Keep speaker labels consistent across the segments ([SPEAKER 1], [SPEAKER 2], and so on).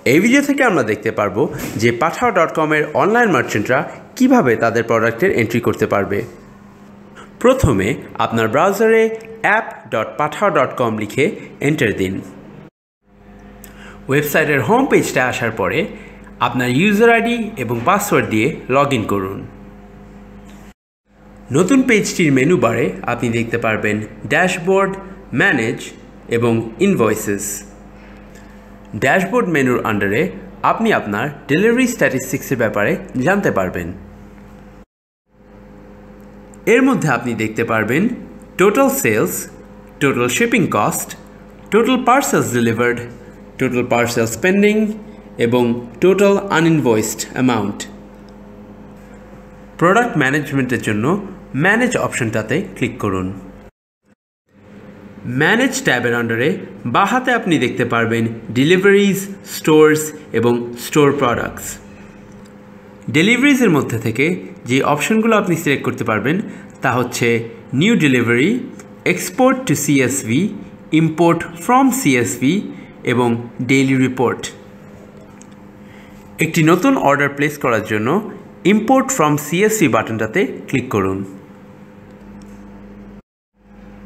[SPEAKER 1] এই ভিডিও থেকে আমরা দেখতে পারবো যে pathao.com-এর অনলাইন মার্চেন্টরা কিভাবে তাদের প্রোডাক্টের এন্ট্রি করতে পারবে। প্রথমে আপনার ব্রাউজারে app.pathao.com লিখে এন্টার দিন। ওয়েবসাইটের হোম পেজটা আসার পরে আপনার ইউজার আইডি এবং পাসওয়ার্ড দিয়ে লগ ইন করুন। নতুন পেজটির মেনু বারে আপনি দেখতে পারবেন ড্যাশবোর্ড, ম্যানেজ এবং ইনভয়েসেস। ড্যাশবোর্ড মেনুর আন্ডারে আপনি আপনার ডেলিভারি স্ট্যাটিস্টিক্সের ব্যাপারে জানতে পারবেন। এর মধ্যে আপনি দেখতে পারবেন total sales, total shipping cost, total parcels delivered, total parcel spending এবং টোটাল আনইনভয়েসড অ্যামাউন্ট। প্রোডাক্ট ম্যানেজমেন্টের জন্য ম্যানেজ অপশনটাতে ক্লিক করুন। ম্যানেজ ট্যাবের আন্ডারে বাঁ হাতে আপনি দেখতে পারবেন ডেলিভারিজ, স্টোরস এবং স্টোর প্রোডাক্টস। ডেলিভারিজের মধ্যে থেকে যে অপশনগুলো আপনি সিলেক্ট করতে পারবেন তা হচ্ছে new delivery, export two CSV, import from CSV এবং ডেইলি রিপোর্ট। একটি নতুন অর্ডার প্লেস করার জন্য ইম্পোর্ট ফ্রম সিএসভি বাটনটাতে ক্লিক করুন।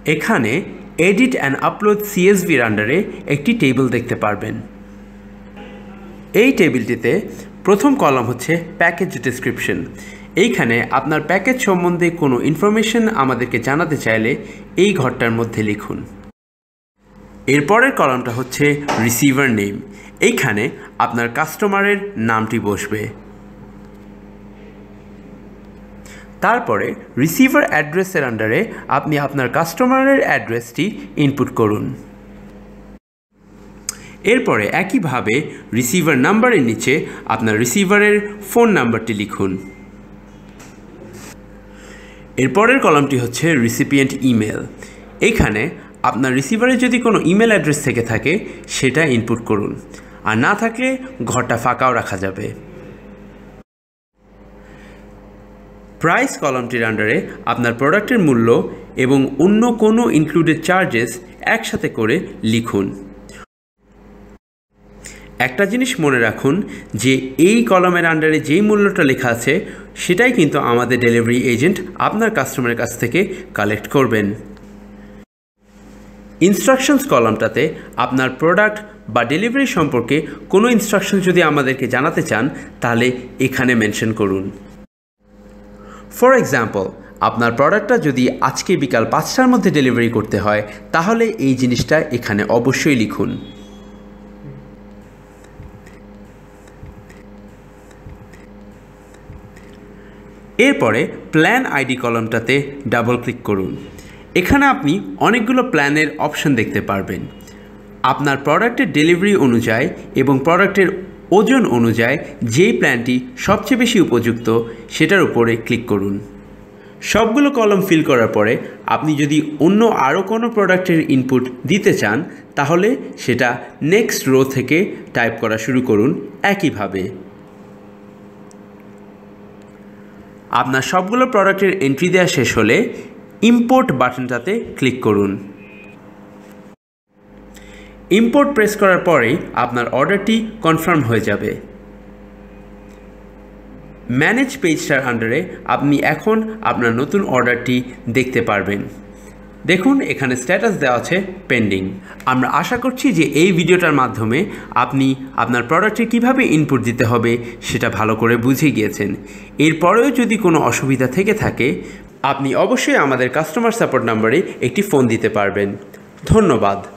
[SPEAKER 1] এখানে এডিট অ্যান্ড আপলোড সিএসভির আন্ডারে একটি টেবিল দেখতে পারবেন। এই টেবিলটিতে প্রথম কলাম হচ্ছে প্যাকেজ ডিসক্রিপশন। এইখানে আপনার প্যাকেজ সম্বন্ধে কোনো ইনফরমেশন আমাদেরকে জানাতে চাইলে এই ঘরটার মধ্যে লিখুন। এরপরের কলামটা হচ্ছে রিসিভার নেম। এইখানে আপনার কাস্টমারের নামটি বসবে। তারপরে রিসিভার অ্যাড্রেসের আন্ডারে আপনি আপনার কাস্টমারের অ্যাড্রেসটি ইনপুট করুন। এরপরে একইভাবে রিসিভার নাম্বারের নিচে আপনার রিসিভারের ফোন নাম্বারটি লিখুন। এরপরের কলামটি হচ্ছে রিসিপিয়েন্ট ইমেল। এইখানে আপনার রিসিভারের যদি কোনো ইমেল অ্যাড্রেস থেকে থাকে সেটা ইনপুট করুন, আর না থাকলে ঘরটা ফাঁকাও রাখা যাবে। প্রাইস কলামটির আন্ডারে আপনার প্রোডাক্টের মূল্য এবং অন্য কোনো ইনক্লুডেড চার্জেস একসাথে করে লিখুন। একটা জিনিস মনে রাখুন যে এই কলামের আন্ডারে যেই মূল্যটা লেখা আছে সেটাই কিন্তু আমাদের ডেলিভারি এজেন্ট আপনার কাস্টমারের কাছ থেকে কালেক্ট করবেন। ইনস্ট্রাকশনস কলামটাতে আপনার প্রোডাক্ট বা ডেলিভারি সম্পর্কে কোনো ইনস্ট্রাকশন যদি আমাদেরকে জানাতে চান তাহলে এখানে মেনশন করুন। ফর এক্সাম্পল, আপনার প্রোডাক্টটা যদি আজকে বিকাল 5টার মধ্যে ডেলিভারি করতে হয় তাহলে এই জিনিসটা এখানে অবশ্যই লিখুন। এরপরে প্ল্যান আইডি কলামটাতে ডাবল ক্লিক করুন। এখানে আপনি অনেকগুলো প্ল্যানের অপশন দেখতে পারবেন। আপনার প্রোডাক্টের ডেলিভারি অনুযায়ী এবং প্রোডাক্টের ওজন অনুযায়ী যেই প্ল্যানটি সবচেয়ে বেশি উপযুক্ত সেটার উপরে ক্লিক করুন। সবগুলো কলম ফিল করার পরে আপনি যদি অন্য আরও কোনো প্রোডাক্টের ইনপুট দিতে চান তাহলে সেটা নেক্সট রো থেকে টাইপ করা শুরু করুন। একইভাবে আপনার সবগুলো প্রোডাক্টের এন্ট্রি দেওয়া শেষ হলে ইম্পোর্ট বাটনটাতে ক্লিক করুন। ইম্পোর্ট প্রেস করার পরেই আপনার অর্ডারটি কনফার্ম হয়ে যাবে। ম্যানেজ পেজটার আন্ডারে আপনি এখন আপনার নতুন অর্ডারটি দেখতে পারবেন। দেখুন এখানে স্ট্যাটাস দেওয়া আছে পেন্ডিং। আমরা আশা করছি যে এই ভিডিওটার মাধ্যমে আপনি আপনার প্রোডাক্টে কিভাবে ইনপুট দিতে হবে সেটা ভালো করে বুঝে গিয়েছেন। এরপরেও যদি কোনো অসুবিধা থেকে থাকে আপনি অবশ্যই আমাদের কাস্টমার সাপোর্ট নাম্বারে একটি ফোন দিতে পারবেন। ধন্যবাদ।